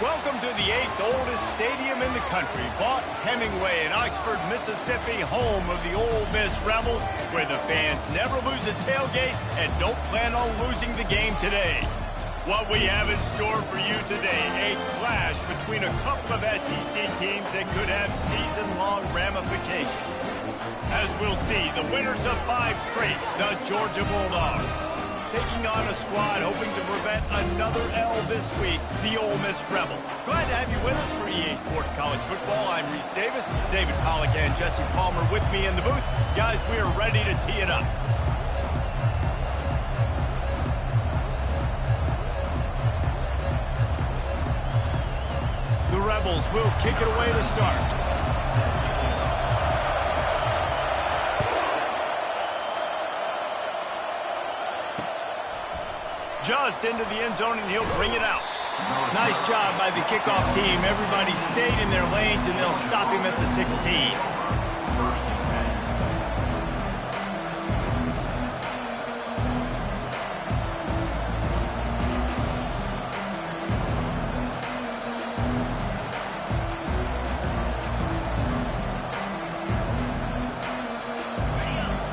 Welcome to the 8th oldest stadium in the country, Vaught Hemingway in Oxford, Mississippi, home of the Ole Miss Rebels, where the fans never lose a tailgate and don't plan on losing the game today. What we have in store for you today, a clash between a couple of SEC teams that could have season-long ramifications. As we'll see, the winners of 5 straight, the Georgia Bulldogs, taking on a squad hoping to prevent another L this week, the Ole Miss Rebels. Glad to have you with us for EA Sports College Football. I'm Reese Davis, David Pollack and Jesse Palmer with me in the booth. Guys, we are ready to tee it up. The Rebels will kick it away to start. Just into the end zone, and he'll bring it out. Nice job by the kickoff team. Everybody stayed in their lanes, and they'll stop him at the 16.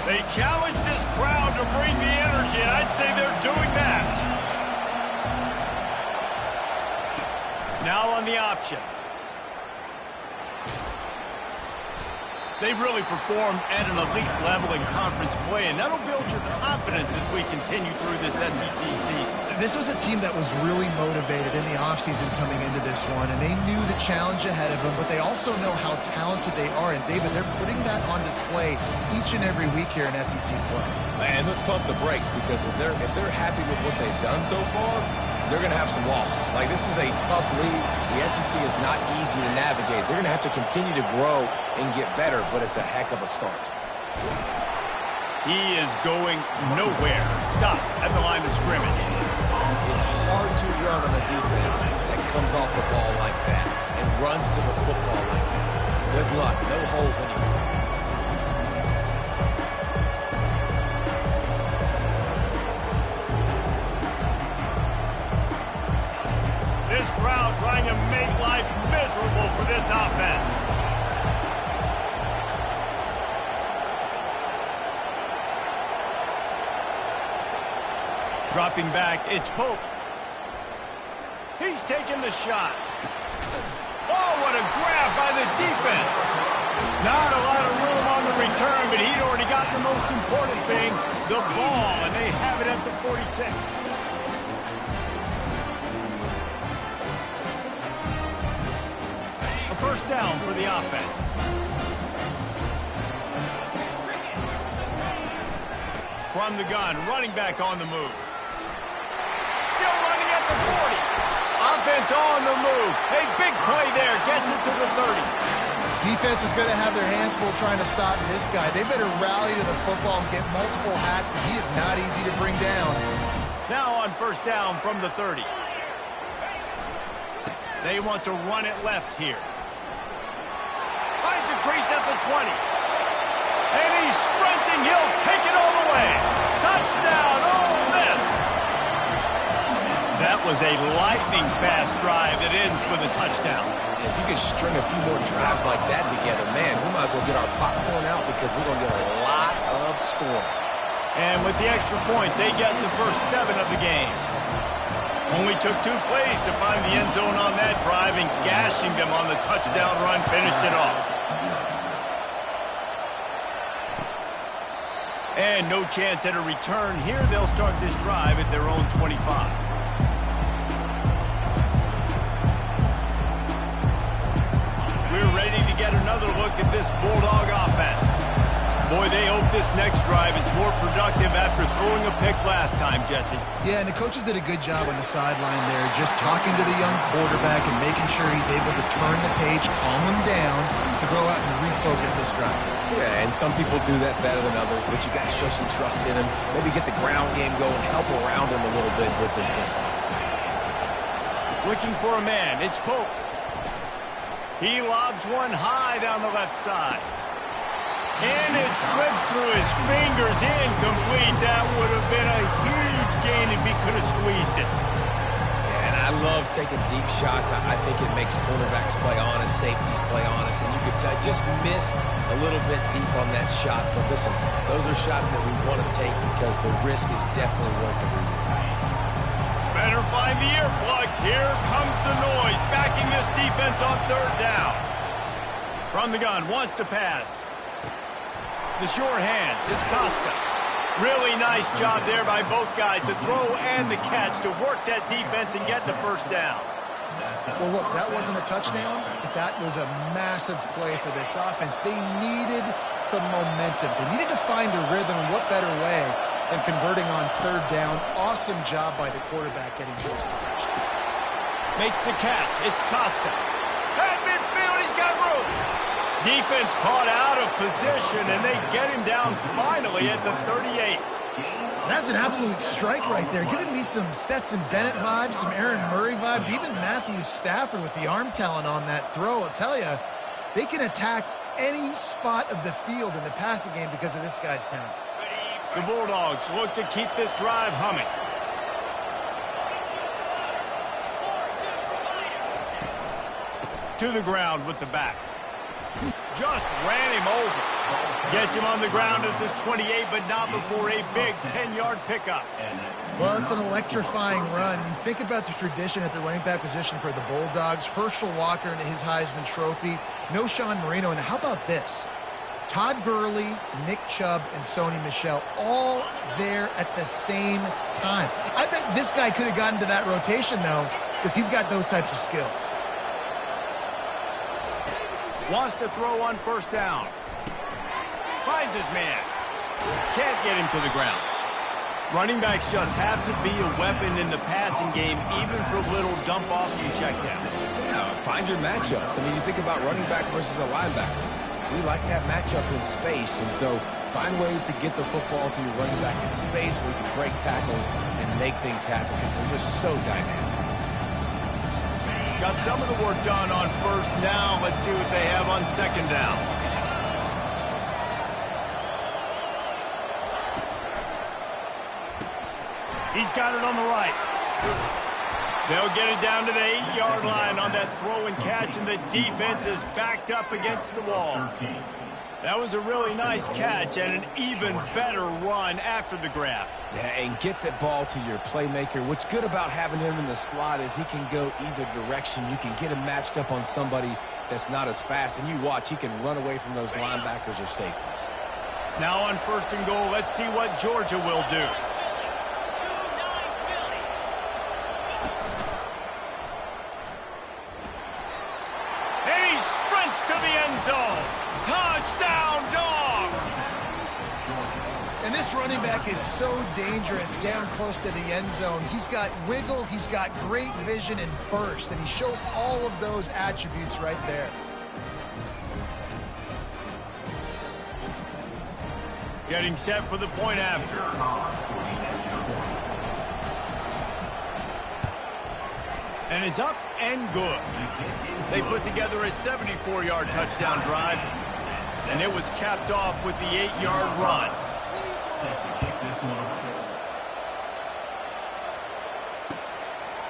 They challenge this crowd to bring the energy, and I'd say they're doing that. Now on the option. They've really performed at an elite level in conference play, and that'll build your confidence as we continue through this SEC season. This was a team that was really motivated in the offseason coming into this one, and they knew the challenge ahead of them, but they also know how talented they are. And, David, they're putting that on display each and every week here in SEC play. Man, let's pump the brakes, because if they're happy with what they've done so far, they're going to have some losses. Like, this is a tough league. The SEC is not easy to navigate. They're going to have to continue to grow and get better, but it's a heck of a start. He is going nowhere. Stop at the line of scrimmage. It's hard to run on a defense that comes off the ball like that and runs to the football like that. Good luck. No holes anywhere. This crowd trying to make life miserable for this offense. Dropping back, it's Pope. He's taking the shot. Oh, what a grab by the defense. Not a lot of room on the return, but he'd already gotten the most important thing, the ball, and they have it at the 46. First down for the offense. From the gun, running back on the move. Still running at the 40. Offense on the move. A big play there. Gets it to the 30. Defense is going to have their hands full trying to stop this guy. They better rally to the football and get multiple hats because he is not easy to bring down. Now on first down from the 30. They want to run it left here. Finds a crease at the 20. And he's sprinting. He'll take it all the way. Touchdown, Ole Miss. That was a lightning-fast drive that ends with a touchdown. If you can string a few more drives like that together, man, we might as well get our popcorn out because we're going to get a lot of scoring. And with the extra point, they get the first 7 of the game. Only took 2 plays to find the end zone on that drive, and gashing them on the touchdown run finished it off. And no chance at a return here. They'll start this drive at their own 25. We're ready to get another look at this Bulldog offense. Boy, they hope this next drive is more productive after throwing a pick last time, Jesse. Yeah, and the coaches did a good job on the sideline there, just talking to the young quarterback and making sure he's able to turn the page, calm him down, to go out and refocus this drive. Yeah, and some people do that better than others, but you got to show some trust in him. Maybe get the ground game going, help around him a little bit with the system. Looking for a man, it's Pope. He lobs one high down the left side. And it slips through his fingers, incomplete. That would have been a huge gain if he could have squeezed it. Yeah, and I love taking deep shots. I think it makes cornerbacks play honest, safeties play honest, and you could tell just missed a little bit deep on that shot. But listen, those are shots that we want to take because the risk is definitely worth the reward. Better find the earplugs. Here comes the noise, backing this defense on third down. From the gun, wants to pass. The sure hands, it's Costa. Really nice job there by both guys to throw and the catch to work that defense and get the first down. Well, look, that wasn't a touchdown, but that was a massive play for this offense. They needed some momentum. They needed to find a rhythm, and what better way than converting on third down. Awesome job by the quarterback getting to his progression. Makes the catch. It's Costa. At midfield, he's got room. Defense caught out of position, and they get him down finally at the 38. That's an absolute strike right there. Giving me some Stetson Bennett vibes, some Aaron Murray vibes, even Matthew Stafford with the arm talent on that throw. I'll tell you, they can attack any spot of the field in the passing game because of this guy's talent. The Bulldogs look to keep this drive humming. To the ground with the back. Just ran him over. Gets him on the ground at the 28, but not before a big 10-yard pickup. Well, it's an electrifying run. You think about the tradition at the running back position for the Bulldogs. Herschel Walker and his Heisman Trophy. No Sean Marino. And how about this? Todd Gurley, Nick Chubb, and Sony Michel all there at the same time. I bet this guy could have gotten to that rotation, though, because he's got those types of skills. Wants to throw on first down. Finds his man. Can't get him to the ground. Running backs just have to be a weapon in the passing game, even for little dump-offs and checkdowns. Yeah, find your matchups. I mean, you think about running back versus a linebacker. We like that matchup in space, and so find ways to get the football to your running back in space where you can break tackles and make things happen because they're just so dynamic. Got some of the work done on first down. Let's see what they have on second down. He's got it on the right. They'll get it down to the 8-yard line on that throw and catch, and the defense is backed up against the wall. That was a really nice catch and an even better run after the grab. Yeah, and get the ball to your playmaker. What's good about having him in the slot is he can go either direction. You can get him matched up on somebody that's not as fast, and you watch, he can run away from those linebackers or safeties. Now on first and goal, let's see what Georgia will do. And he sprints to the end zone. Touchdown, Dogs! And this running back is so dangerous down close to the end zone. He's got wiggle, he's got great vision and burst, and he showed all of those attributes right there. Getting set for the point after. And it's up and good. They put together a 74-yard touchdown drive, and it was capped off with the 8-yard run.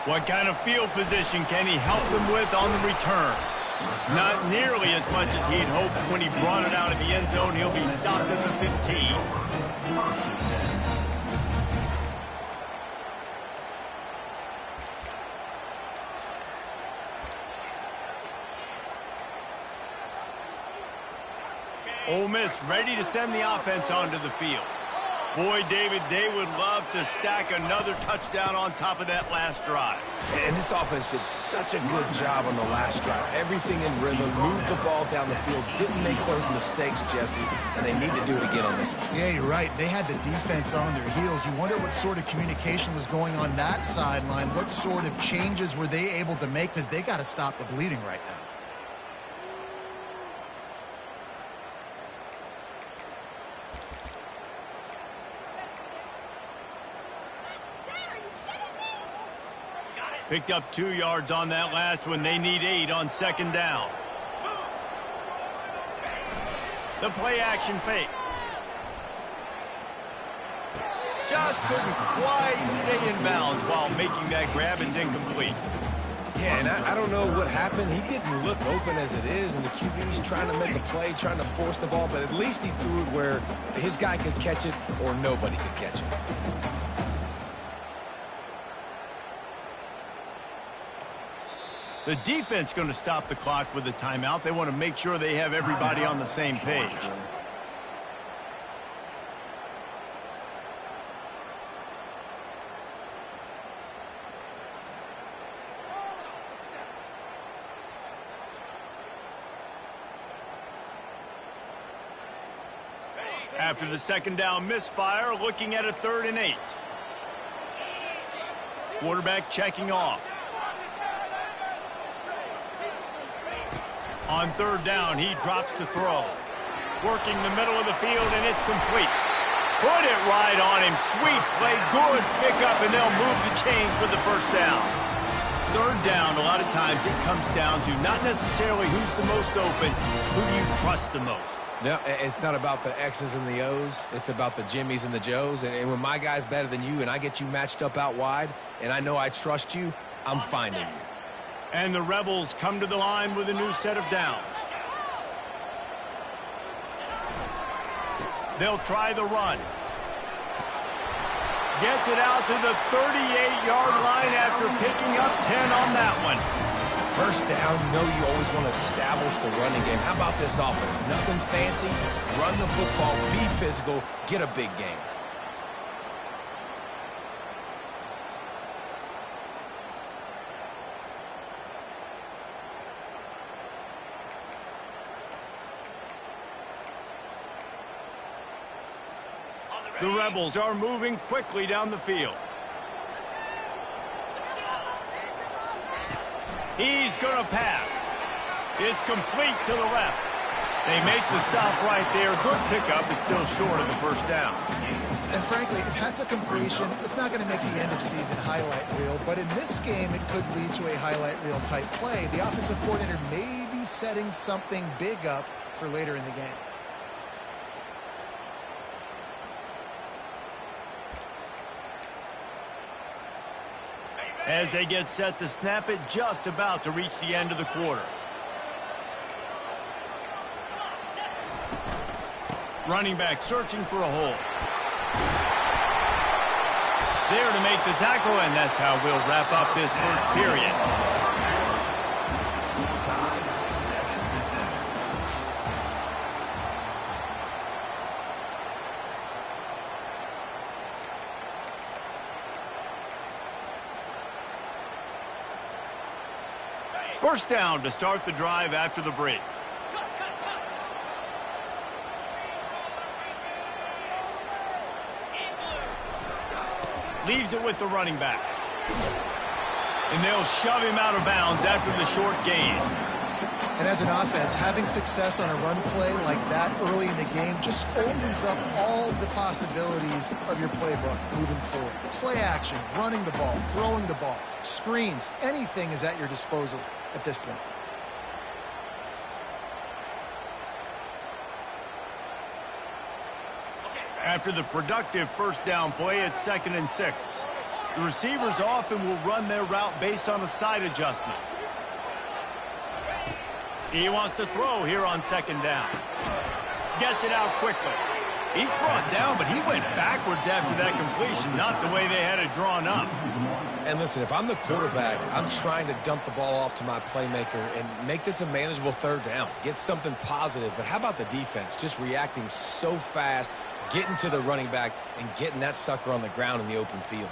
What kind of field position can he help them with on the return? Not nearly as much as he'd hoped when he brought it out of the end zone. He'll be stopped at the 15. Ole Miss ready to send the offense onto the field. Boy, David, they would love to stack another touchdown on top of that last drive. And this offense did such a good job on the last drive. Everything in rhythm, moved the ball down the field, didn't make those mistakes, Jesse, and they need to do it again on this one. Yeah, you're right. They had the defense on their heels. You wonder what sort of communication was going on that sideline. What sort of changes were they able to make, because they got to stop the bleeding right now. Picked up 2 yards on that last one. They need 8 on second down. The play action fake. Just couldn't quite stay in bounds while making that grab. It's incomplete. Yeah, and I don't know what happened. He didn't look open as it is, and the QB's trying to make a play, trying to force the ball, but at least he threw it where his guy could catch it or nobody could catch it. The defense going to stop the clock with a timeout. They want to make sure they have everybody on the same page. After the second down misfire, looking at a 3rd and 8. Quarterback checking off. On 3rd down, he drops to throw. Working the middle of the field, and it's complete. Put it right on him. Sweet play, good pickup, and they'll move the chains with the first down. 3rd down, a lot of times it comes down to not necessarily who's the most open, who do you trust the most. No, it's not about the X's and the O's. It's about the Jimmies and the Joes. And when my guy's better than you and I get you matched up out wide, and I know I trust you, I'm finding you. And the Rebels come to the line with a new set of downs. They'll try the run. Gets it out to the 38-yard line after picking up 10 on that one. First down, you know you always want to establish the running game. How about this offense? Nothing fancy. Run the football, be physical, get a big game. The Rebels are moving quickly down the field. He's going to pass. It's complete to the left. They make the stop right there. Good pickup. It's still short of the first down. And frankly, if that's a completion, it's not going to make the end-of-season highlight reel. But in this game, it could lead to a highlight reel type play. The offensive coordinator may be setting something big up for later in the game. As they get set to snap it, just about to reach the end of the quarter. Running back searching for a hole. There to make the tackle, and that's how we'll wrap up this first period. First down to start the drive after the break. Leaves it with the running back. And they'll shove him out of bounds after the short gain. And as an offense, having success on a run play like that early in the game just opens up all the possibilities of your playbook moving forward. Play action, running the ball, throwing the ball, screens, anything is at your disposal at this point. After the productive first down play, it's 2nd and 6. The receivers often will run their route based on a side adjustment. He wants to throw here on 2nd down. Gets it out quickly. He's brought down, but he went backwards after that completion, not the way they had it drawn up. And listen, if I'm the quarterback, I'm trying to dump the ball off to my playmaker and make this a manageable 3rd down. Get something positive. But how about the defense? Just reacting so fast, getting to the running back, and getting that sucker on the ground in the open field.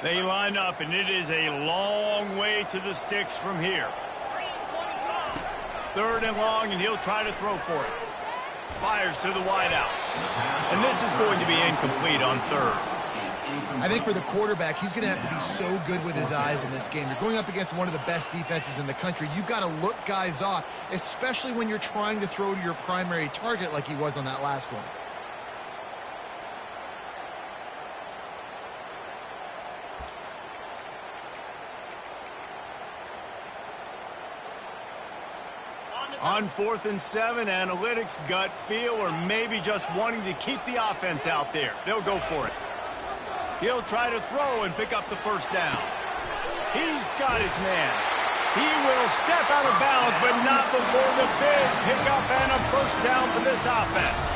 They line up, and it is a long way to the sticks from here. 3rd and long, and he'll try to throw for it. Fires to the wideout. And this is going to be incomplete on 3rd. I think for the quarterback, he's going to have to be so good with his eyes in this game. You're going up against one of the best defenses in the country. You've got to look guys off, especially when you're trying to throw to your primary target like he was on that last one. On 4th and 7, analytics, gut feel, or maybe just wanting to keep the offense out there. They'll go for it. He'll try to throw and pick up the first down. He's got his man. He will step out of bounds, but not before the big pickup and a first down for this offense.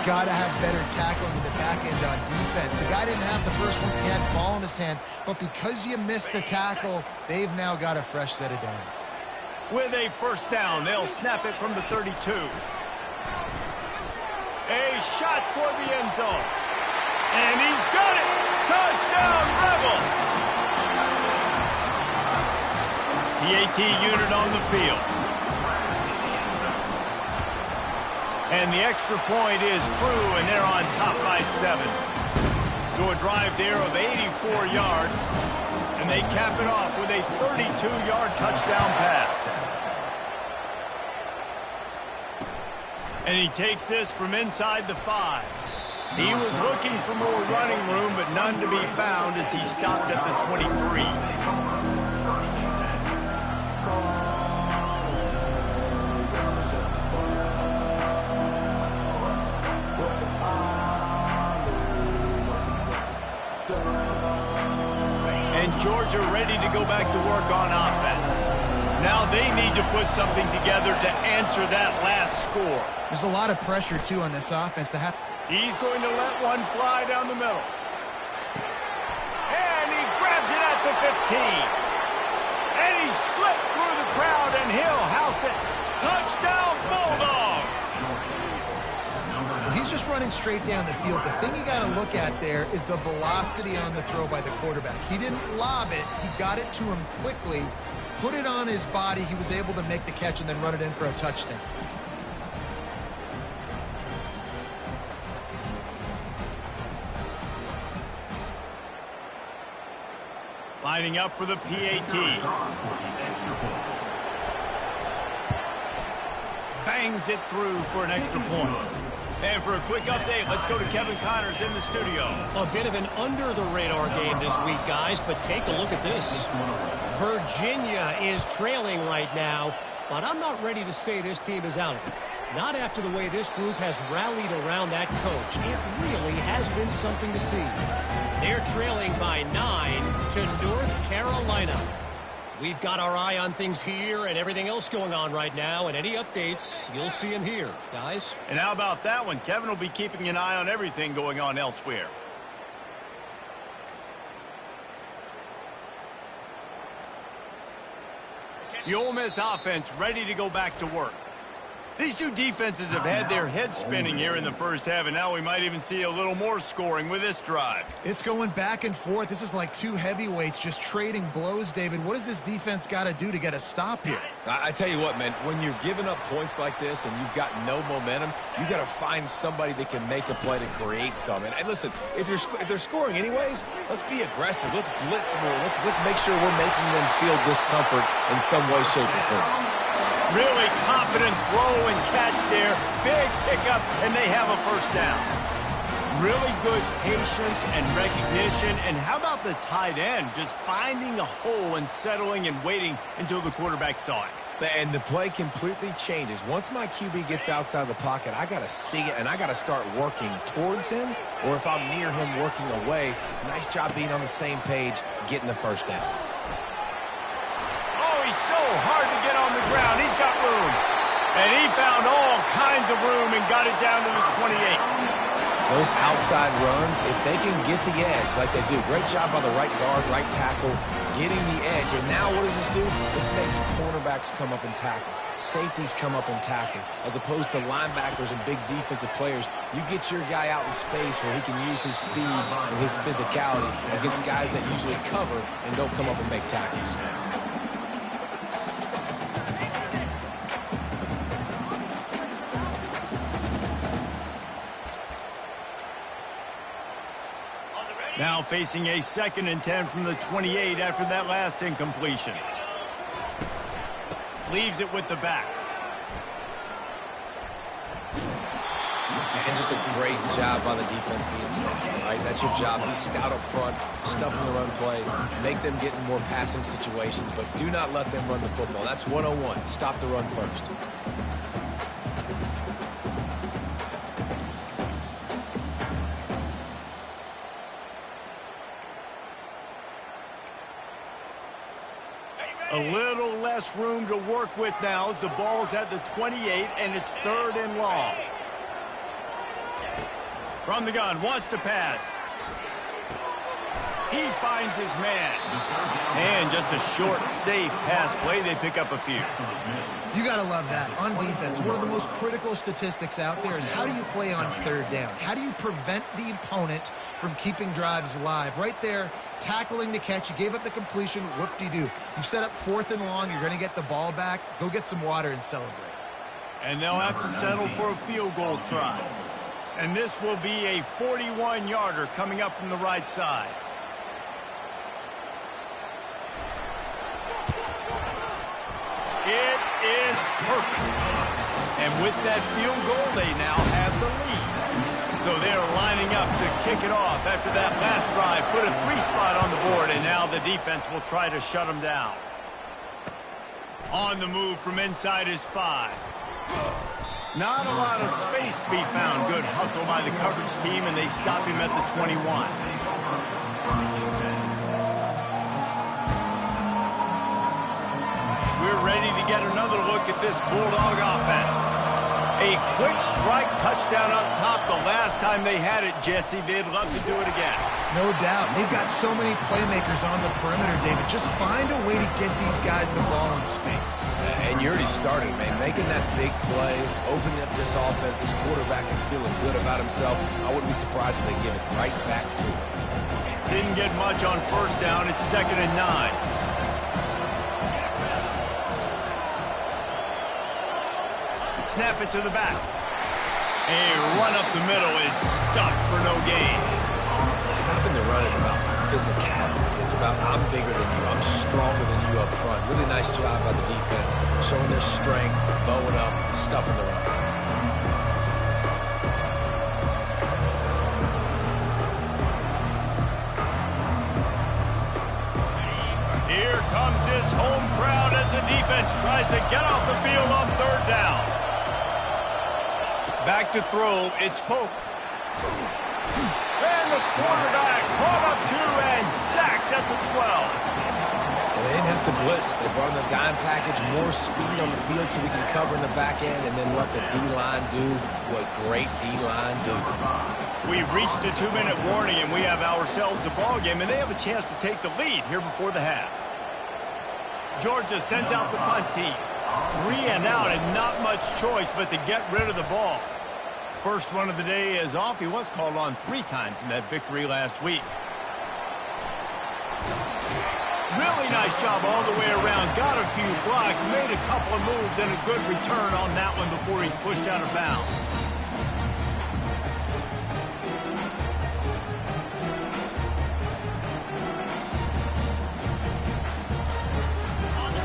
Got to have better tackling in the back end on defense. The guy didn't have the first once he had the ball in his hand, but because you missed the tackle, they've now got a fresh set of downs. With a first down, they'll snap it from the 32. A shot for the end zone. And he's got it! Touchdown, Rebels! PAT unit on the field. And the extra point is true, and they're on top by 7. To a drive there of 84 yards, and they cap it off with a 32-yard touchdown pass. And he takes this from inside the 5. He was looking for more running room, but none to be found as he stopped at the 23. Georgia ready to go back to work on offense. Now they need to put something together to answer that last score. There's a lot of pressure, too, on this offense to have. He's going to let one fly down the middle. And he grabs it at the 15. And he slipped through the crowd, and he'll house it. Touchdown, Bulldogs! He's just running straight down the field. The thing you got to look at there is the velocity on the throw by the quarterback. He didn't lob it. He got it to him quickly, put it on his body. He was able to make the catch and then run it in for a touchdown. Lining up for the PAT. Bangs it through for an extra point. And for a quick update, let's go to Kevin Connors in the studio. A bit of an under-the-radar game this week, guys, but take a look at this. Virginia is trailing right now, but I'm not ready to say this team is out of it. Not after the way this group has rallied around that coach. It really has been something to see. They're trailing by 9 to North Carolina. We've got our eye on things here and everything else going on right now, and any updates, you'll see them here, guys. And how about that one? Kevin will be keeping an eye on everything going on elsewhere. The Ole Miss offense ready to go back to work. These two defenses have had their heads spinning here in the first half, and now we might even see a little more scoring with this drive. It's going back and forth. This is like two heavyweights just trading blows, David. What does this defense got to do to get a stop here? I tell you what, man, when you're giving up points like this and you've got no momentum, you got to find somebody that can make a play to create some. And listen, if they're scoring anyways, let's be aggressive. Let's blitz more. Let's make sure we're making them feel discomfort in some way, shape, or form. Really confident throw and catch there. Big pickup, and they have a first down. Really good patience and recognition. And how about the tight end just finding a hole and settling and waiting until the quarterback saw it? And the play completely changes. Once my QB gets outside the pocket, I got to see it, and I got to start working towards him, or if I'm near him, working away. Nice job being on the same page, getting the first down. He's so hard to get on the ground. He's got room. And he found all kinds of room and got it down to the 28. Those outside runs, if they can get the edge like they do, great job by the right guard, right tackle, getting the edge. And now what does this do? This makes cornerbacks come up and tackle. Safeties come up and tackle. As opposed to linebackers and big defensive players, you get your guy out in space where he can use his speed and his physicality against guys that usually cover and don't come up and make tackles. Now facing a 2nd and 10 from the 28 after that last incompletion. Leaves it with the back. And just a great job by the defense being stout, right? That's your job. Be stout up front, stuffing the run play, make them get in more passing situations, but do not let them run the football. That's 101. Stop the run first. A little less room to work with now as the ball's at the 28 and it's 3rd and long. From the gun, wants to pass. He finds his man. And just a short, safe pass play. They pick up a few. You got to love that. On defense, one of the most critical statistics out there is how do you play on 3rd down? How do you prevent the opponent from keeping drives alive? Right there, tackling the catch. You gave up the completion. Whoop-de-doo. You set up 4th and long. You're going to get the ball back. Go get some water and celebrate. And they'll have to settle for a field goal try. And this will be a 41-yarder coming up from the right side. It is perfect. And with that field goal, they now have the lead. So they're lining up to kick it off after that last drive. Put a 3-spot on the board, and now the defense will try to shut them down. On the move from inside his 5. Not a lot of space to be found. Good hustle by the coverage team, and they stop him at the 21. We're ready to get another look at this Bulldog offense. A quick strike touchdown up top the last time they had it, Jesse. They'd love to do it again. No doubt. They've got so many playmakers on the perimeter, David. Just find a way to get these guys the ball in space. And you already started, man. Making that big play, opening up this offense. This quarterback is feeling good about himself. I wouldn't be surprised if they give it right back to him. Didn't get much on 1st down. It's 2nd and 9. Snap it to the back. A run up the middle is stuffed for no gain. Stopping the run is about physicality. It's about I'm bigger than you. I'm stronger than you up front. Really nice job by the defense, showing their strength, bowing up, stuffing the run. Here comes this home crowd as the defense tries to get off the field on 3rd down. Back to throw, it's Pope. And the quarterback caught up to and sacked at the 12. And they didn't have to blitz. They brought in the dime package, more speed on the field so we can cover in the back end and then let the D-line do what great D-line do. We've reached the 2-minute warning, and we have ourselves a ball game, and they have a chance to take the lead here before the half. Georgia sends out the punt team. 3 and out, and not much choice but to get rid of the ball. First one of the day is off. He was called on 3 times in that victory last week. Really nice job all the way around. Got a few blocks, made a couple of moves, and a good return on that one before he's pushed out of bounds.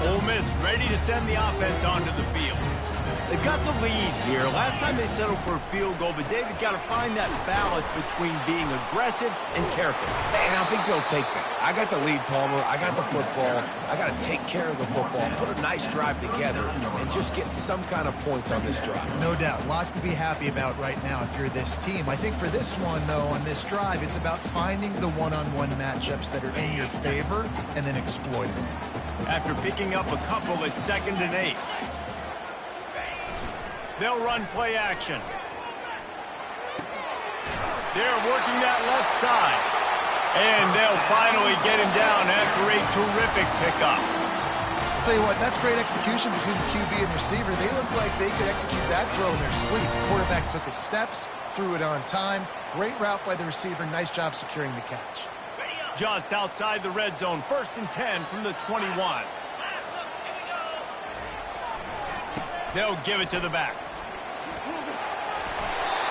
Ole Miss ready to send the offense onto the field. They've got the lead here. Last time they settled for a field goal, but David got to find that balance between being aggressive and careful. And I think they'll take that. I got the lead, Palmer. I got the football. I got to take care of the football, put a nice drive together, and just get some kind of points on this drive. No doubt. Lots to be happy about right now if you're this team. I think for this one, though, on this drive, it's about finding the one-on-one matchups that are in your favor and then exploiting them. After picking up a couple, it's 2nd and 8. They'll run play action. They're working that left side. And they'll finally get him down after a terrific pickup. I'll tell you what, that's great execution between the QB and receiver. They look like they could execute that throw in their sleep. The quarterback took his steps, threw it on time. Great route by the receiver. Nice job securing the catch. Just outside the red zone. 1st and 10 from the 21. They'll give it to the back.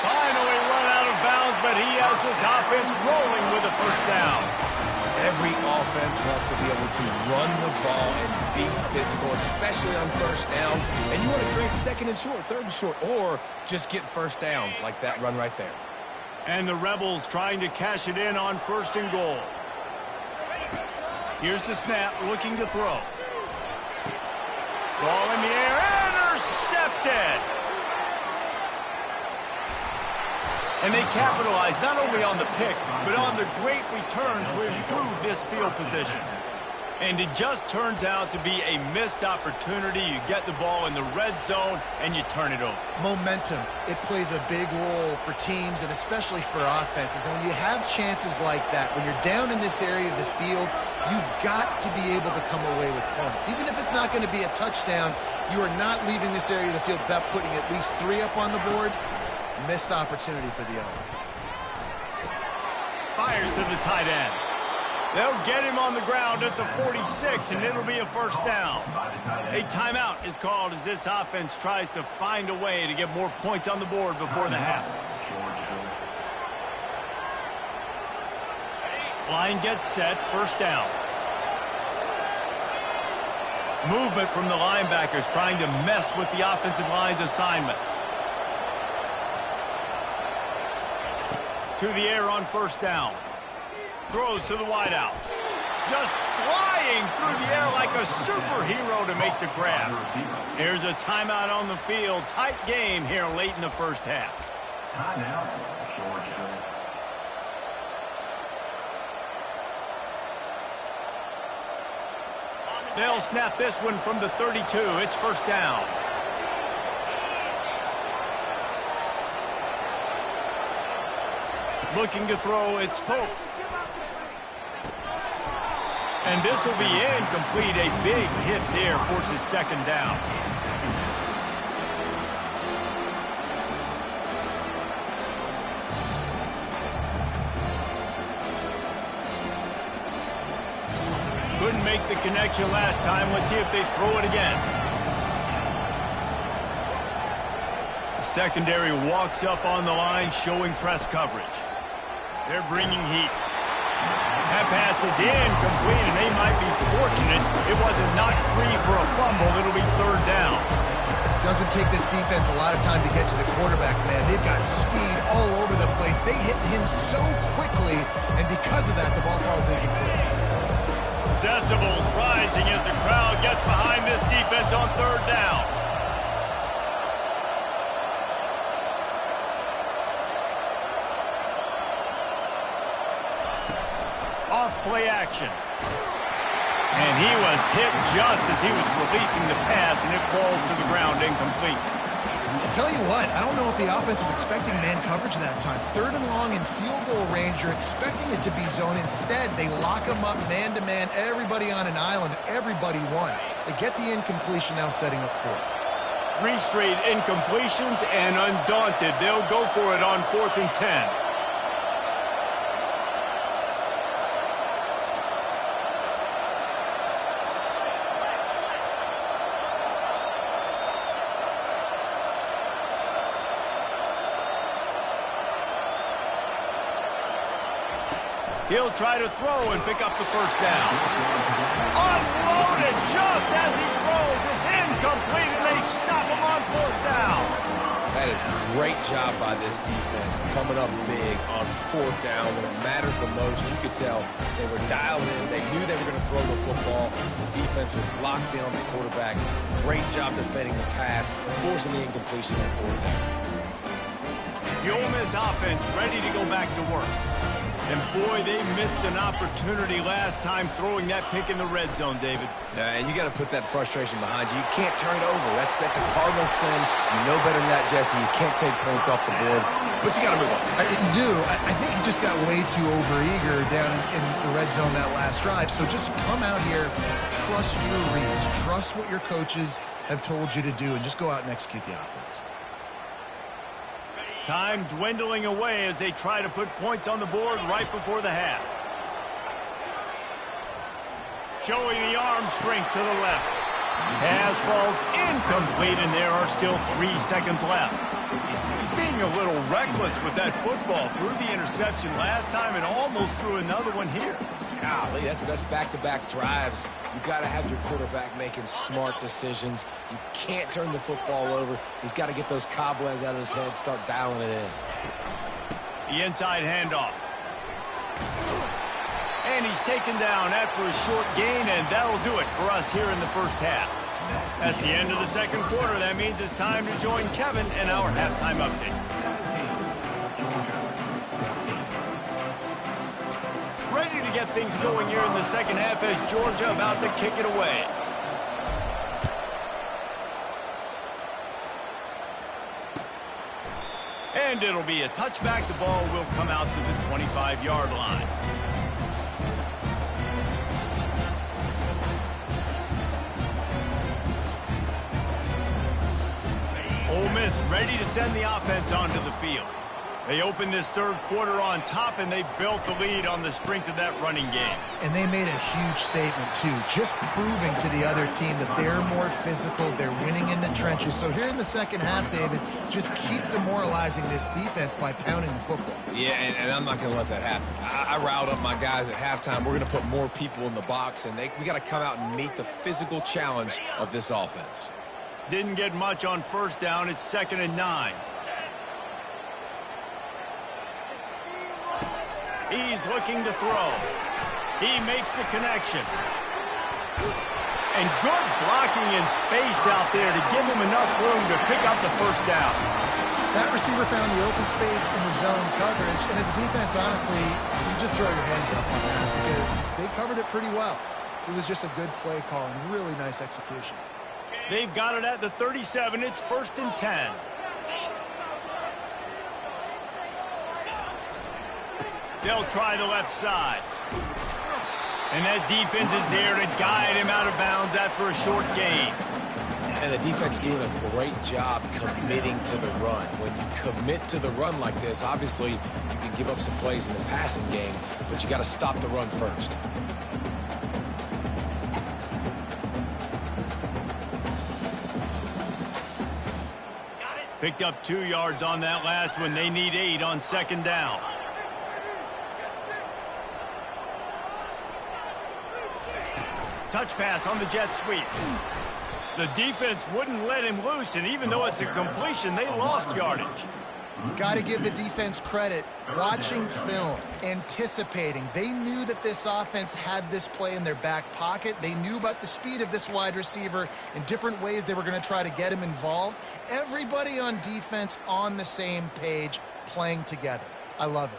Finally run out of bounds, but he has his offense rolling with a 1st down. Every defense wants to be able to run the ball and be physical, especially on first down. And you want to create second and short, third and short, or just get first downs like that run right there. And the Rebels trying to cash it in on first and goal. Here's the snap, looking to throw. Ball in the air, intercepted! And they capitalize not only on the pick, but on the great return to improve this field position. And it just turns out to be a missed opportunity. You get the ball in the red zone, and you turn it over. Momentum, it plays a big role for teams and especially for offenses. And when you have chances like that, when you're down in this area of the field, you've got to be able to come away with points. Even if it's not going to be a touchdown, you are not leaving this area of the field without putting at least 3 up on the board. Missed opportunity for the owner. Fires to the tight end. They'll get him on the ground at the 46, and it'll be a first down. A timeout is called as this offense tries to find a way to get more points on the board before the half. Line gets set, first down. Movement from the linebackers trying to mess with the offensive line's assignments. To the air on first down. Throws to the wideout. Just flying through the air like a superhero to make the grab. There's a timeout on the field. Tight game here late in the first half. Timeout, Georgia. They'll snap this one from the 32. It's first down. Looking to throw, it's Pope. And this will be incomplete. A big hit there forces second down. Couldn't make the connection last time. Let's see if they throw it again. Secondary walks up on the line, showing press coverage. They're bringing heat. That pass is incomplete, and they might be fortunate it wasn't knocked free for a fumble. It'll be third down. Doesn't take this defense a lot of time to get to the quarterback, man. They've got speed all over the place. They hit him so quickly, and because of that, the ball falls incomplete. Decibels rising as the crowd gets behind this defense on third down. Off play action. And he was hit just as he was releasing the pass, and it falls to the ground incomplete. I'll tell you what, I don't know if the offense was expecting man coverage that time. Third and long in field goal range, you're expecting it to be zone. Instead, they lock them up man-to-man, everybody on an island, everybody won. They get the incompletion now setting up fourth. 3 straight incompletions, and undaunted, they'll go for it on 4th and 10. He'll try to throw and pick up the first down. Unloaded just as he throws. It's incomplete, and they stop him on 4th down. That is a great job by this defense, coming up big on 4th down when it matters the most. You could tell they were dialed in. They knew they were going to throw the football. The defense was locked in on the quarterback. Great job defending the pass, forcing the incompletion on 4th down. The Ole Miss offense ready to go back to work. And boy, they missed an opportunity last time throwing that pick in the red zone, David. And you got to put that frustration behind you. You can't turn it over. That's a cardinal sin. You know better than that, Jesse. You can't take points off the board, but you got to move on. You do. I think he just got way too overeager down in the red zone that last drive. So just come out here, trust your reads, trust what your coaches have told you to do, and just go out and execute the offense. Time dwindling away as they try to put points on the board right before the half. Showing the arm strength to the left. Pass falls incomplete, and there are still 3 seconds left. He's being a little reckless with that football. Threw the interception last time and almost threw another one here. Golly, that's back-to-back drives. You've got to have your quarterback making smart decisions. You can't turn the football over. He's got to get those cobwebs out of his head, start dialing it in. The inside handoff. And he's taken down after a short gain, and that'll do it for us here in the first half. That's the end of the second quarter. That means it's time to join Kevin in our halftime update. Ready to get things going here in the second half as Georgia about to kick it away. And it'll be a touchback. The ball will come out to the 25-yard line. Ole Miss ready to send the offense onto the field. They opened this third quarter on top, and they built the lead on the strength of that running game. And they made a huge statement, too, just proving to the other team that they're more physical, they're winning in the trenches. So here in the second half, David, just keep demoralizing this defense by pounding the football. Yeah, and I'm not going to let that happen. I riled up my guys at halftime. We're going to put more people in the box, and we got to come out and meet the physical challenge of this offense. Didn't get much on first down. It's 2nd and 9. He's looking to throw. He makes the connection. And good blocking in space out there to give him enough room to pick up the first down. That receiver found the open space in the zone coverage, and as a defense, honestly, you just throw your hands up on that because they covered it pretty well. It was just a good play call and really nice execution. They've got it at the 37. It's 1st and 10. They'll try the left side. And that defense is there to guide him out of bounds after a short gain. And the defense doing a great job committing to the run. When you commit to the run like this, obviously you can give up some plays in the passing game, but you got to stop the run first. Picked up 2 yards on that last one. They need 8 on 2nd down. Touch pass on the jet sweep. The defense wouldn't let him loose, and even though it's a completion, they lost yardage. Got to give the defense credit. Watching film, anticipating. They knew that this offense had this play in their back pocket. They knew about the speed of this wide receiver in different ways they were going to try to get him involved. Everybody on defense on the same page, playing together. I love it.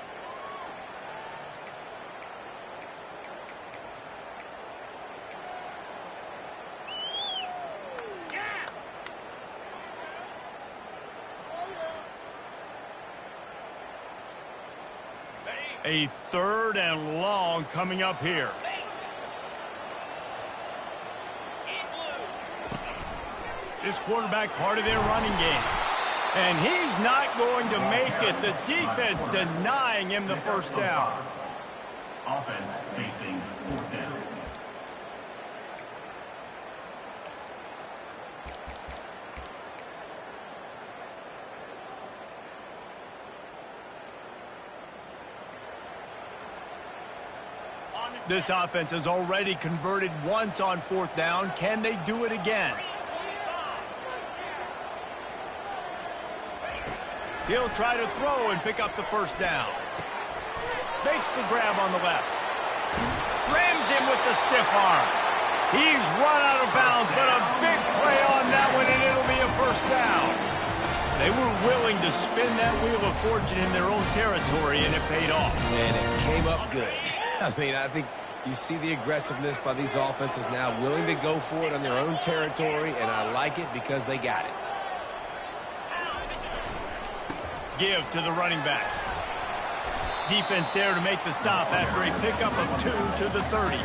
A 3rd and long coming up here. This quarterback part of their running game. And he's not going to make it. The defense denying him the first down. Offense facing 4th down. This offense has already converted once on 4th down. Can they do it again? He'll try to throw and pick up the first down. Makes the grab on the left. Rams him with the stiff arm. He's run out of bounds, but a big play on that one, and it'll be a first down. They were willing to spin that wheel of fortune in their own territory, and it paid off. And it came up good. I mean, I think you see the aggressiveness by these offenses now, willing to go for it on their own territory, and I like it because they got it. Give to the running back. Defense there to make the stop after a pickup of 2 to the 30.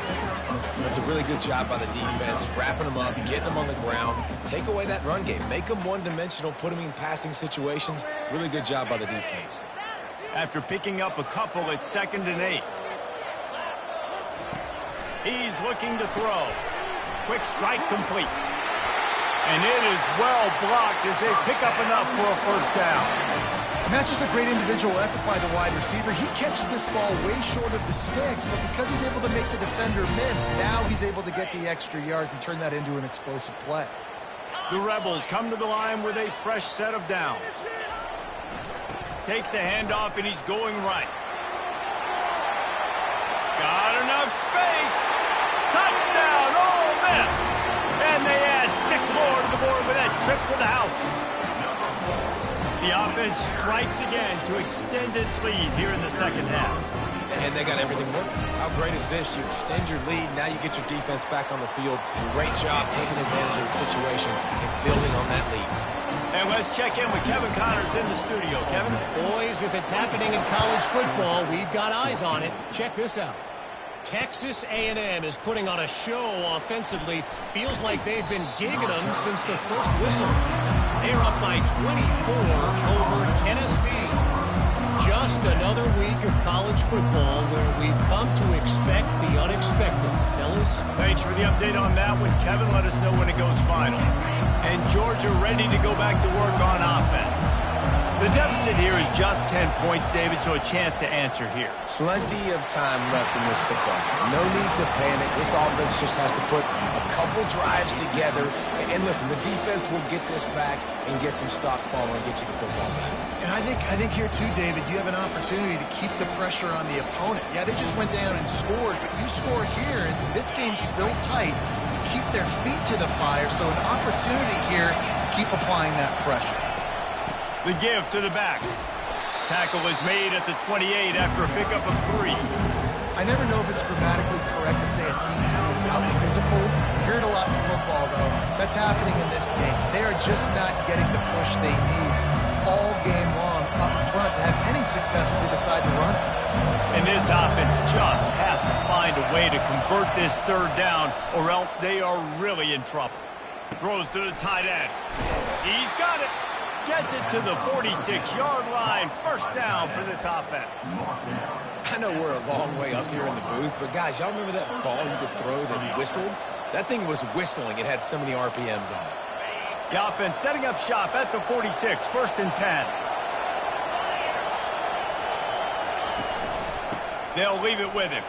That's a really good job by the defense, wrapping them up, getting them on the ground. Take away that run game. Make them one-dimensional, put them in passing situations. Really good job by the defense. After picking up a couple, it's 2nd and 8. He's looking to throw. Quick strike complete. And it is well blocked as they pick up enough for a first down. And that's just a great individual effort by the wide receiver. He catches this ball way short of the sticks, but because he's able to make the defender miss, now he's able to get the extra yards and turn that into an explosive play. The Rebels come to the line with a fresh set of downs. Takes the handoff, and he's going right. Got enough space. Touchdown, Ole Miss. And they add 6 more to the board with that trip to the house. The offense strikes again to extend its lead here in the second half. And they got everything working. How great is this? You extend your lead, now you get your defense back on the field. Great job taking advantage of the situation and building on that lead. And let's check in with Kevin Connors in the studio. Kevin? Boys, if it's happening in college football, we've got eyes on it. Check this out. Texas A&M is putting on a show offensively. Feels like they've been gigging them since the first whistle. They're up by 24 over Tennessee. Just another week of college football where we've come to expect the unexpected. Fellas? Thanks for the update on that one, Kevin. Let us know when it goes final. And Georgia ready to go back to work on offense. The deficit here is just 10 points, David, so a chance to answer here. Plenty of time left in this football game. No need to panic. This offense just has to put a couple drives together. And listen, the defense will get this back and get some stock following and get you the football back. And I think here too, David, you have an opportunity to keep the pressure on the opponent. Yeah, they just went down and scored, but you score here, and this game's still tight. Keep their feet to the fire, so an opportunity here to keep applying that pressure. The give to the back. Tackle is made at the 28 after a pickup of 3. I never know if it's grammatically correct to say a team's being out-physical. You hear it a lot in football, though. That's happening in this game. They are just not getting the push they need all game long up front to have any success when they decide to run it. And this offense just has to find a way to convert this third down, or else they are really in trouble. Throws to the tight end. He's got it. Gets it to the 46-yard line. First down for this offense. I know we're a long way up here in the booth, but guys, y'all remember that ball you could throw that whistled? That thing was whistling. It had so many RPMs on it. The offense setting up shop at the 46, 1st and 10. They'll leave it with him.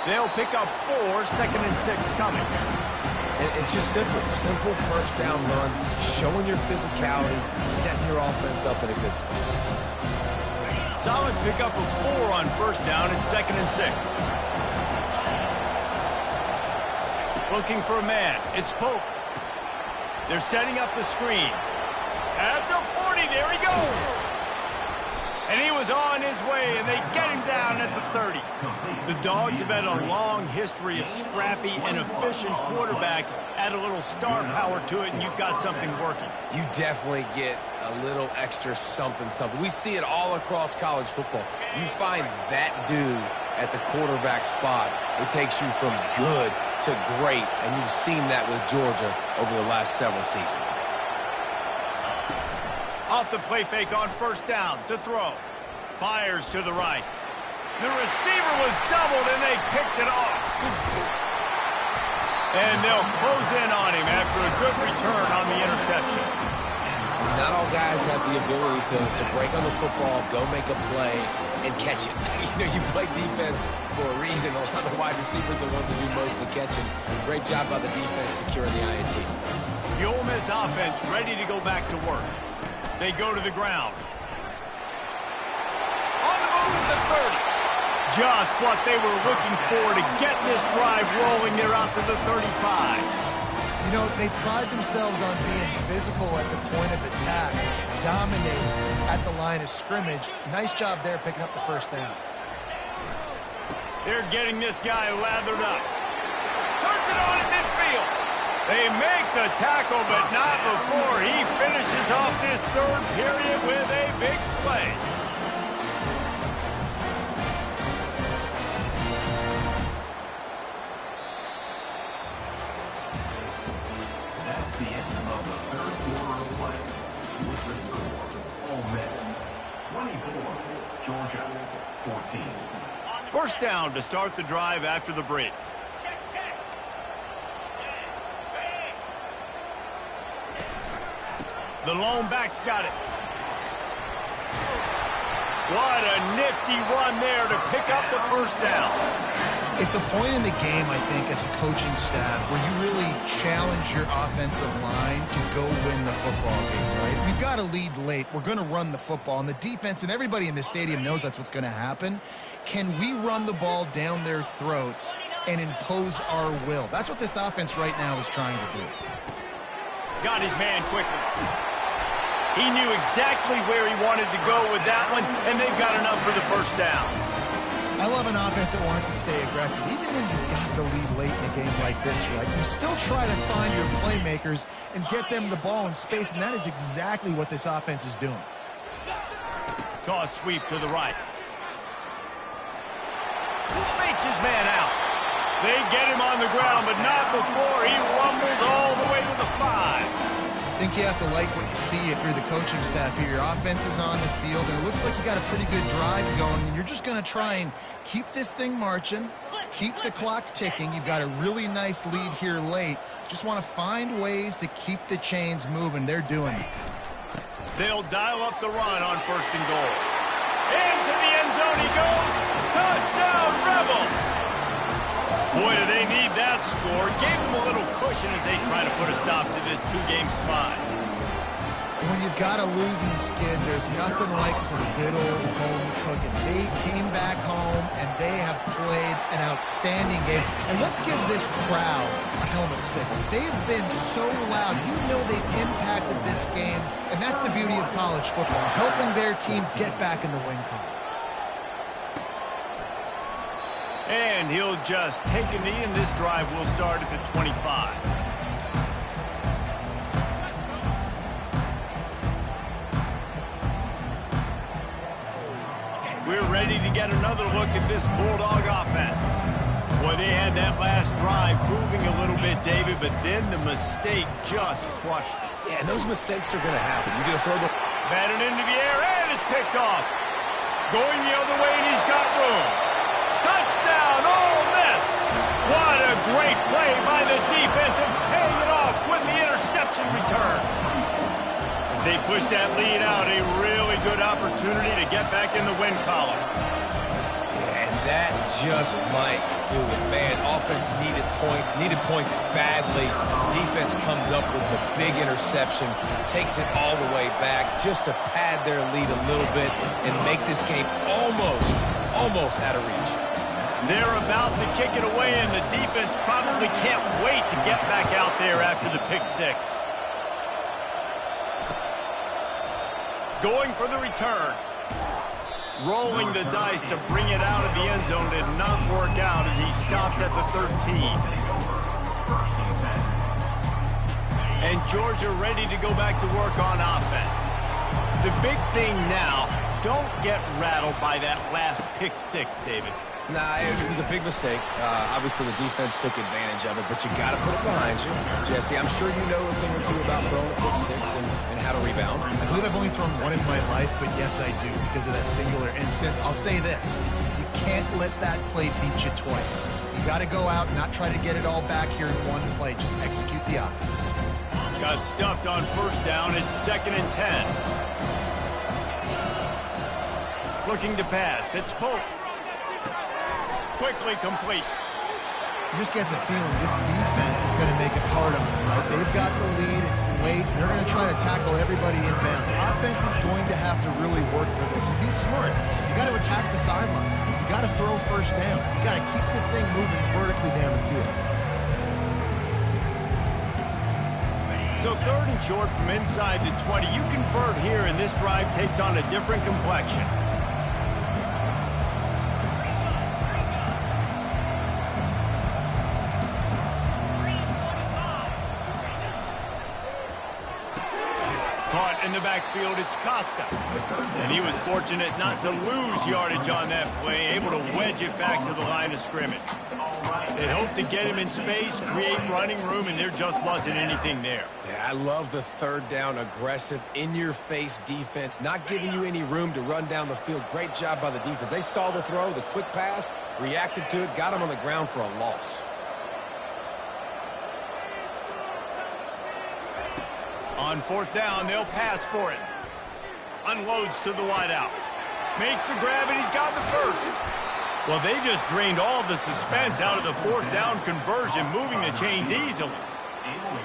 They'll pick up 4, 2nd and 6 coming. It's just simple. Simple first down run, showing your physicality, setting your offense up in a good spot. Solid pickup of 4 on 1st down and 2nd and 6. Looking for a man. It's Pope. They're setting up the screen. At the 40, there he goes. And he was on his way, and they get him down at the 30. The Dogs have had a long history of scrappy and efficient quarterbacks. Add a little star power to it, and you've got something working. You definitely get a little extra something. We see it all across college football. You find that dude at the quarterback spot, it takes you from good to great, and you've seen that with Georgia over the last several seasons. Off the play fake on 1st down to throw. Fires to the right. The receiver was doubled, and they picked it off. And they'll close in on him after a good return on the interception. Not all guys have the ability to break on the football, go make a play, and catch it. You play defense for a reason. A lot of the wide receivers are the ones that do most of the catching. Great job by the defense securing the INT. The Ole Miss offense ready to go back to work. They go to the ground. On the move at the 30. Just what they were looking for to get this drive rolling. They're out to the 35. You know, they pride themselves on being physical at the point of attack, dominating at the line of scrimmage. Nice job there picking up the 1st down. They're getting this guy lathered up. Turns it on at midfield. They make the tackle, but not before he finishes off this 3rd period with a big play. That's the end of the 3rd quarter of play. With the score, Ole Miss 24, Georgia 14. 1st down to start the drive after the break. The lone back's got it. What a nifty run there to pick up the first down. It's a point in the game, I think, as a coaching staff where you really challenge your offensive line to go win the football game, right? We've got to lead late. We're going to run the football. And the defense and everybody in the stadium knows that's what's going to happen. Can we run the ball down their throats and impose our will? That's what this offense right now is trying to do. Got his man quickly. He knew exactly where he wanted to go with that one, and they've got enough for the first down. I love an offense that wants to stay aggressive. Even when you've got the lead late in a game like this, right, you still try to find your playmakers and get them the ball in space, and that is exactly what this offense is doing. Toss sweep to the right. Fakes his man out. They get him on the ground, but not before he rumbles all the way to the 5. I think you have to like what you see if you're the coaching staff here. Your offense is on the field, and it looks like you got a pretty good drive going, and you're just going to try and keep this thing marching, keep the clock ticking. You've got a really nice lead here late. Just want to find ways to keep the chains moving. They're doing it. They'll dial up the run on 1st and goal. Into the end zone he goes. Touchdown, Rebels! Boy, do they need that score. Gave them a little cushion as they try to put a stop to this 2-game slide. When you've got a losing skid, there's nothing like some good old home cooking. They came back home, and they have played an outstanding game. And let's give this crowd a helmet stick. They've been so loud. You know they've impacted this game, and that's the beauty of college football, helping their team get back in the win column. And he'll just take a knee, and this drive will start at the 25. We're ready to get another look at this Bulldog offense. Boy, they had that last drive moving a little bit, David, but then the mistake just crushed them. Yeah, and those mistakes are going to happen. You're going to throw the... Batted into the air, and it's picked off. Going the other way, and he's got room. Touchdown, Ole Miss! What a great play by the defense and paying it off with the interception return. As they push that lead out, a really good opportunity to get back in the win column. Yeah, and that just might do it, man. Offense needed points badly. Defense comes up with the big interception, takes it all the way back just to pad their lead a little bit and make this game almost out of reach. They're about to kick it away, and the defense probably can't wait to get back out there after the pick 6. Going for the return. Rolling the dice to bring it out of the end zone did not work out as he stopped at the 13. And Georgia ready to go back to work on offense. The big thing now, don't get rattled by that last pick 6, David. Nah, it was a big mistake. Obviously, the defense took advantage of it, but you got to put it behind you. Jesse, I'm sure you know a thing or two about throwing a pick 6 and how to rebound. I believe I've only thrown one in my life, but yes, I do because of that singular instance. I'll say this. You can't let that play beat you twice. You got to go out and not try to get it all back here in one play. Just execute the offense. Got stuffed on 1st down. It's 2nd and 10. Looking to pass. It's Pope. Quickly complete. You just get the feeling this defense is going to make it hard on them, right? They've got the lead. It's late. They're going to try to tackle everybody inbounds. Offense is going to have to really work for this. And be smart. You got to attack the sidelines. You got to throw 1st downs. You got to keep this thing moving vertically down the field. So 3rd and short from inside the 20. You convert here, and this drive takes on a different complexion. Caught in the backfield, it's Costa. And he was fortunate not to lose yardage on that play, able to wedge it back to the line of scrimmage. They hoped to get him in space, create running room, and there just wasn't anything there. Yeah, I love the 3rd down, aggressive, in-your-face defense, not giving you any room to run down the field. Great job by the defense. They saw the throw, the quick pass, reacted to it, got him on the ground for a loss. On 4th down, they'll pass for it. unloads to the wideout. Makes the grab, and he's got the first. Well, they just drained all the suspense out of the fourth down conversion, moving the chains easily.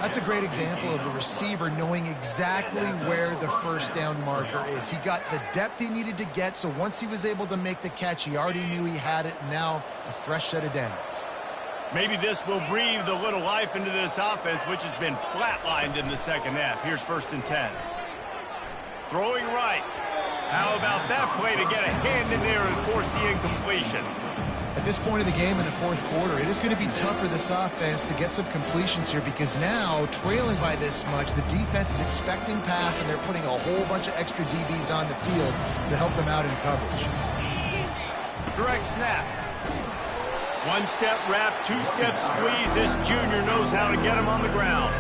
That's a great example of the receiver knowing exactly where the first down marker is. He got the depth he needed to get, so once he was able to make the catch, he already knew he had it. Now a fresh set of downs. Maybe this will breathe a little life into this offense, which has been flatlined in the second half. Here's 1st and 10. Throwing right. How about that play to get a hand in there and force the incompletion? At this point of the game in the fourth quarter, it is going to be tough for this offense to get some completions here because now, trailing by this much, the defense is expecting pass, and they're putting a whole bunch of extra DBs on the field to help them out in coverage. Direct snap. One-step wrap, two-step squeeze. This junior knows how to get him on the ground.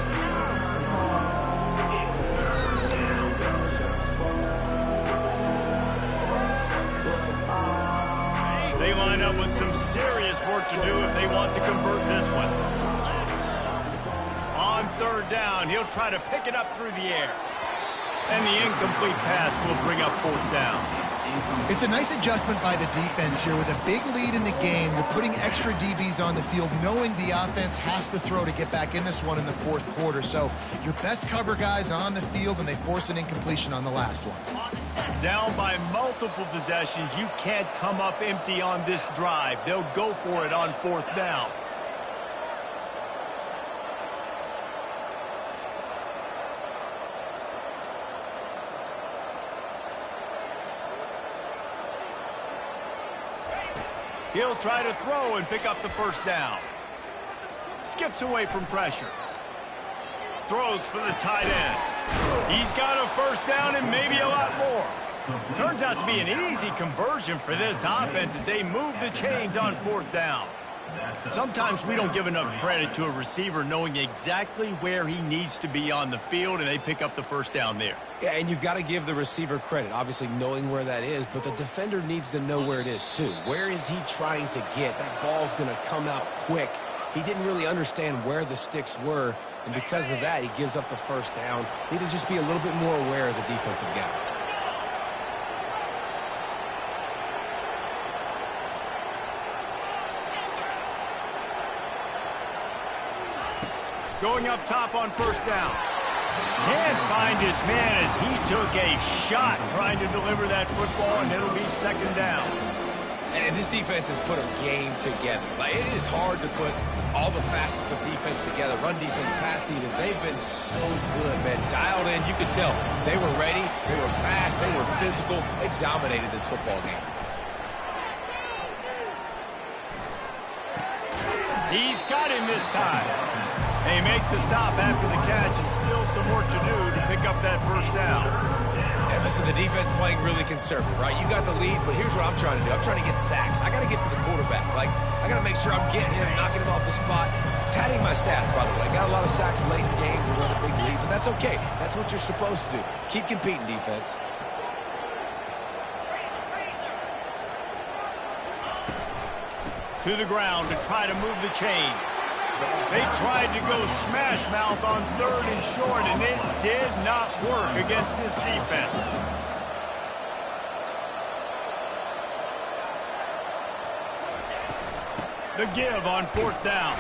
They line up with some serious work to do if they want to convert this one. On 3rd down, he'll try to pick it up through the air. And the incomplete pass will bring up 4th down. It's a nice adjustment by the defense here with a big lead in the game. You're putting extra DBs on the field, knowing the offense has to throw to get back in this one in the fourth quarter. So your best cover guys on the field, and they force an incompletion on the last one. Down by multiple possessions, you can't come up empty on this drive. They'll go for it on 4th down. He'll try to throw and pick up the 1st down. Skips away from pressure. Throws for the tight end. He's got a 1st down and maybe a lot more. Turns out to be an easy conversion for this offense as they move the chains on 4th down. Sometimes we don't give enough credit to a receiver knowing exactly where he needs to be on the field, and they pick up the 1st down there. Yeah, and you've got to give the receiver credit, obviously knowing where that is, but the defender needs to know where it is too. Where is he trying to get? That ball's going to come out quick. He didn't really understand where the sticks were, and because of that, he gives up the 1st down. Need to just be a little bit more aware as a defensive guy. Going up top on 1st down. Can't find his man as he took a shot trying to deliver that football, and it'll be 2nd down. And this defense has put a game together. Like, it is hard to put all the facets of defense together. Run defense, pass defense. They've been so good, man. Dialed in. You could tell they were ready. They were fast. They were physical. They dominated this football game. He's got him this time. They make the stop after the catch, and still some work to do to pick up that 1st down. And listen, the defense playing really conservative, right? You got the lead, but here's what I'm trying to do. I'm trying to get sacks. I got to get to the quarterback. Like, I got to make sure I'm getting him, knocking him off the spot. Padding my stats, by the way. Got a lot of sacks late in games. We run a big lead, but that's okay. That's what you're supposed to do. Keep competing, defense. To the ground to try to move the chains. They tried to go smash mouth on 3rd and short, and it did not work against this defense. The give on 4th down.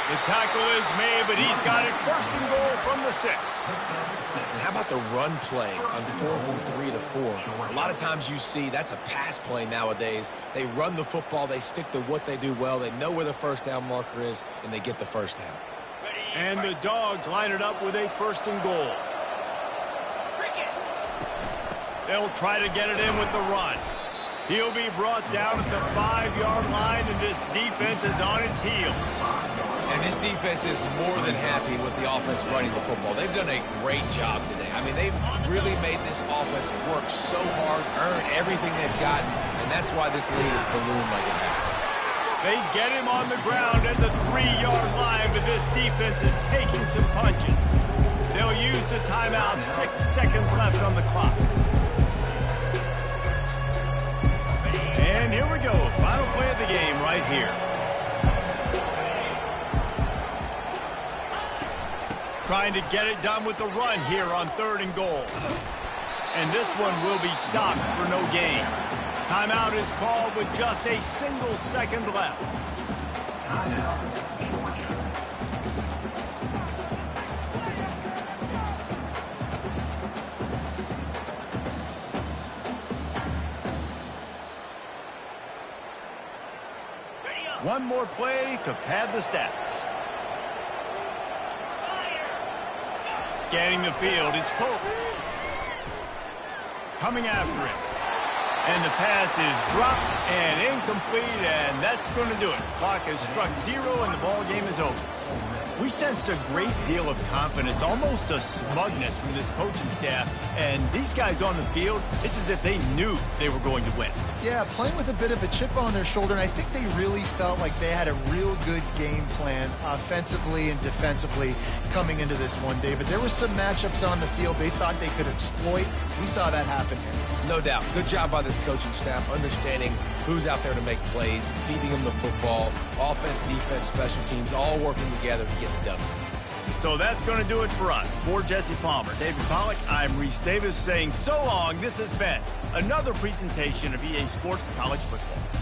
The tackle is made, but he's got it 1st and goal from the 6. And how about the run play on 4th and 3 to 4? A lot of times you see that's a pass play nowadays. They run the football. They stick to what they do well. They know where the 1st down marker is, and they get the 1st down. And the Dogs line it up with a 1st and goal. They'll try to get it in with the run. He'll be brought down at the 5-yard line, and this defense is on its heels. And this defense is more than happy with the offense running the football. They've done a great job today. I mean, they've really made this offense work so hard, earn everything they've gotten, and that's why this lead has ballooned like it has. They get him on the ground at the 3-yard line, but this defense is taking some punches. They'll use the timeout. 6 seconds left on the clock. And here we go. Final play of the game right here. Trying to get it done with the run here on 3rd and goal. And this one will be stopped for no gain. Timeout is called with just a single second left. Timeout, Georgia. One more play to pad the stats. Scanning the field, it's Pope. Coming after it. And the pass is dropped and incomplete, and that's going to do it. Clock has struck 0, and the ball game is over. We sensed a great deal of confidence, almost a smugness from this coaching staff. And these guys on the field, it's as if they knew they were going to win. Yeah, playing with a bit of a chip on their shoulder, and I think they really felt like they had a real good game plan offensively and defensively coming into this one, David. There were some matchups on the field they thought they could exploit. We saw that happen here. No doubt. Good job by this coaching staff, understanding who's out there to make plays, feeding them the football, offense, defense, special teams, all working together to get the W. So that's going to do it for us. For Jesse Palmer, David Pollack, I'm Reese Davis saying so long. This has been another presentation of EA Sports College Football.